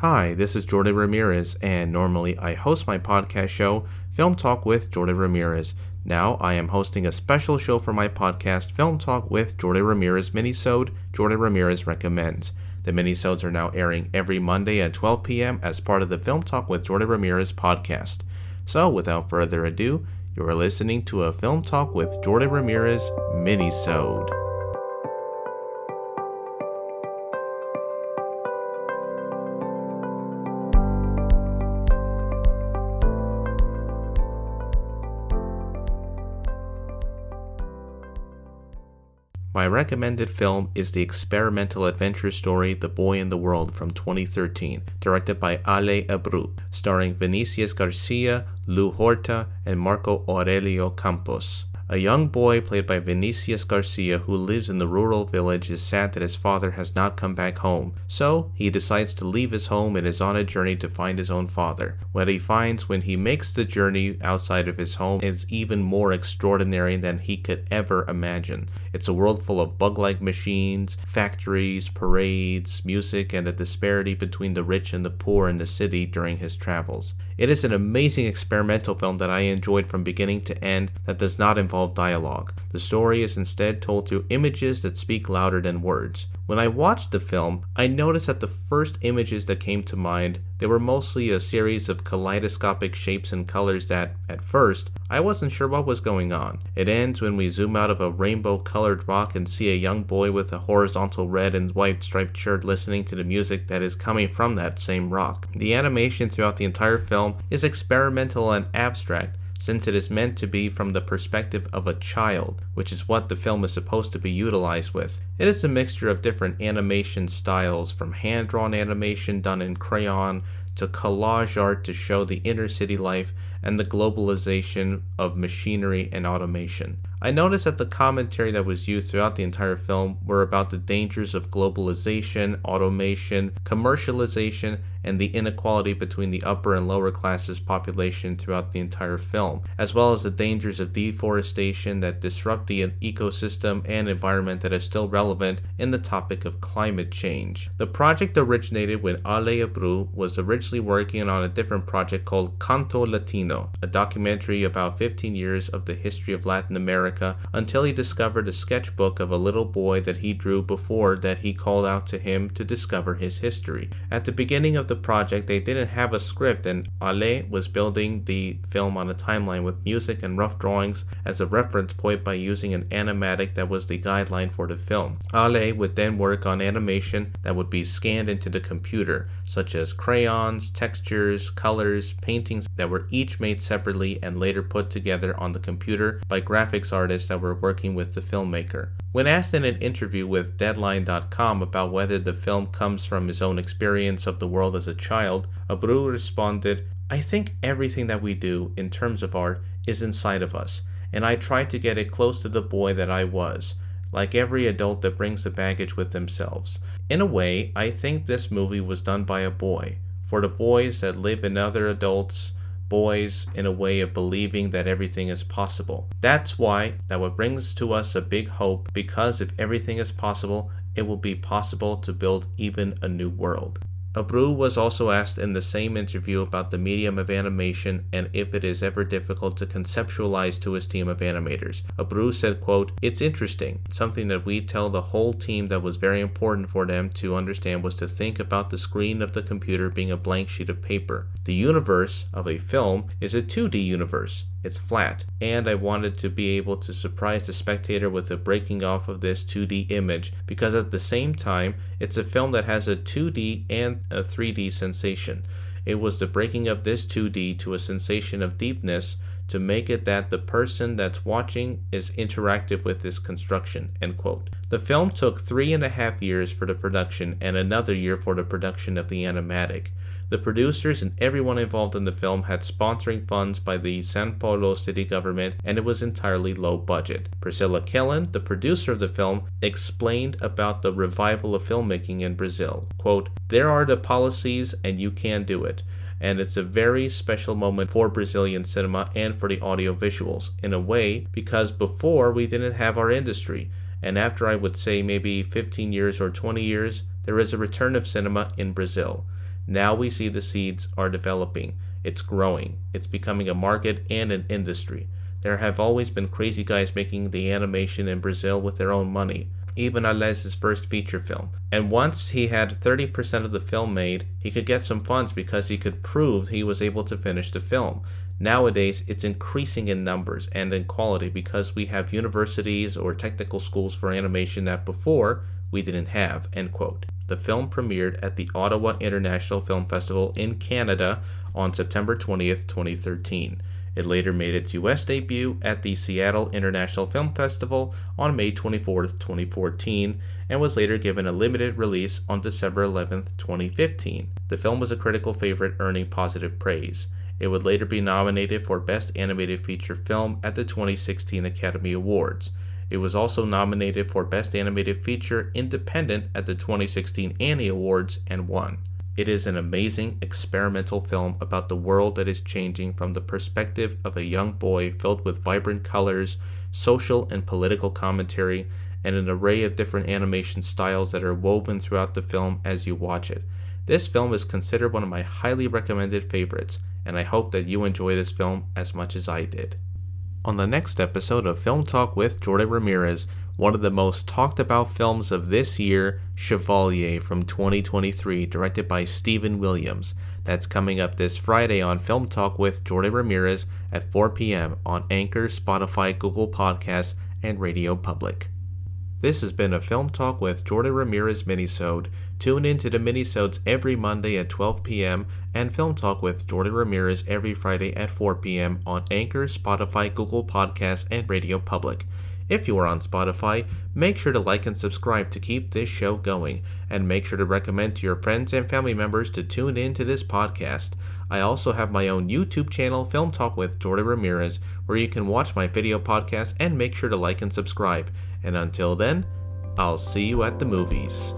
Hi, this is Jordan Ramirez, and normally I host my podcast show, Film Talk with Jordan Ramirez. Now I am hosting a special show for my podcast, Film Talk with Jordan Ramirez Minisode, Jordan Ramirez Recommends. The minisodes are now airing every Monday at 12 p.m. as part of the Film Talk with Jordan Ramirez podcast. So, without further ado, you are listening to a Film Talk with Jordan Ramirez Minisode. My recommended film is the experimental adventure story The Boy in the World from 2013, directed by Ale Abreu, starring Vinicius Garcia, Lou Horta, and Marco Aurelio Campos. A young boy played by Vinicius Garcia who lives in the rural village is sad that his father has not come back home, so he decides to leave his home and is on a journey to find his own father. What he finds when he makes the journey outside of his home is even more extraordinary than he could ever imagine. It's a world full of bug-like machines, factories, parades, music, and a disparity between the rich and the poor in the city during his travels. It is an amazing experimental film that I enjoyed from beginning to end that does not involve dialogue. The story is instead told through images that speak louder than words. When I watched the film, I noticed that the first images that came to mind, they were mostly a series of kaleidoscopic shapes and colors that, at first, I wasn't sure what was going on. It ends when we zoom out of a rainbow-colored rock and see a young boy with a horizontal red and white striped shirt listening to the music that is coming from that same rock. The animation throughout the entire film is experimental and abstract, since it is meant to be from the perspective of a child, which is what the film is supposed to be utilized with. It is a mixture of different animation styles, from hand-drawn animation done in crayon to collage art to show the inner city life and the globalization of machinery and automation. I noticed that the commentary that was used throughout the entire film were about the dangers of globalization, automation, commercialization, and the inequality between the upper and lower classes population throughout the entire film, as well as the dangers of deforestation that disrupt the ecosystem and environment that is still relevant in the topic of climate change. The project originated when Ale Abreu was originally working on a different project called Canto Latino, a documentary about 15 years of the history of Latin America, until he discovered a sketchbook of a little boy that he drew before that he called out to him to discover his history. At the beginning of the project, they didn't have a script, and Ale was building the film on a timeline with music and rough drawings as a reference point by using an animatic that was the guideline for the film. Ale would then work on animation that would be scanned into the computer, such as crayons, textures, colors, paintings that were each made separately and later put together on the computer by graphics artists that were working with the filmmaker. When asked in an interview with Deadline.com about whether the film comes from his own experience of the world as a child, Abreu responded, "I think everything that we do in terms of art is inside of us, and I tried to get it close to the boy that I was, like every adult that brings the baggage with themselves. In a way, I think this movie was done by a boy, for the boys that live in other adults' boys in a way of believing that everything is possible. That's why that what brings to us a big hope, because if everything is possible, it will be possible to build even a new world." Abreu was also asked in the same interview about the medium of animation and if it is ever difficult to conceptualize to his team of animators. Abreu said, quote, "It's interesting. Something that we tell the whole team that was very important for them to understand was to think about the screen of the computer being a blank sheet of paper. The universe of a film is a 2D universe. It's flat, and I wanted to be able to surprise the spectator with the breaking off of this 2D image, because at the same time, it's a film that has a 2D and a 3D sensation. It was the breaking of this 2D to a sensation of deepness to make it that the person that's watching is interactive with this construction," end quote. The film took 3.5 years for the production and another year for the production of the animatic. The producers and everyone involved in the film had sponsoring funds by the São Paulo city government, and it was entirely low budget. Priscilla Kellen, the producer of the film, explained about the revival of filmmaking in Brazil. Quote, "There are the policies and you can do it. And it's a very special moment for Brazilian cinema and for the audio visuals, in a way, because before we didn't have our industry. And after I would say maybe 15 years or 20 years, there is a return of cinema in Brazil. Now we see the seeds are developing. It's growing. It's becoming a market and an industry. There have always been crazy guys making the animation in Brazil with their own money. Even Ales's first feature film. And once he had 30% of the film made, he could get some funds because he could prove he was able to finish the film. Nowadays, it's increasing in numbers and in quality because we have universities or technical schools for animation that before we didn't have, end quote. The film premiered at the Ottawa International Film Festival in Canada on September 20th, 2013. It later made its US debut at the Seattle International Film Festival on May 24th, 2014, and was later given a limited release on December 11th, 2015. The film was a critical favorite, earning positive praise. It would later be nominated for Best Animated Feature Film at the 2016 Academy Awards. It was also nominated for Best Animated Feature Independent at the 2016 Annie Awards and won. It is an amazing experimental film about the world that is changing from the perspective of a young boy, filled with vibrant colors, social and political commentary, and an array of different animation styles that are woven throughout the film as you watch it. This film is considered one of my highly recommended favorites, and I hope that you enjoy this film as much as I did. On the next episode of Film Talk with Jordi Ramirez, one of the most talked about films of this year, Chevalier from 2023, directed by Stephen Williams. That's coming up this Friday on Film Talk with Jordi Ramirez at 4 p.m. on Anchor, Spotify, Google Podcasts, and Radio Public. This has been a Film Talk with Jordi Ramirez Minisode. Tune in to the Minisodes every Monday at 12 p.m. and Film Talk with Jordi Ramirez every Friday at 4 p.m. on Anchor, Spotify, Google Podcasts, and Radio Public. If you are on Spotify, make sure to like and subscribe to keep this show going, and make sure to recommend to your friends and family members to tune in to this podcast. I also have my own YouTube channel, Film Talk with Jordi Ramirez, where you can watch my video podcast, and make sure to like and subscribe. And until then, I'll see you at the movies.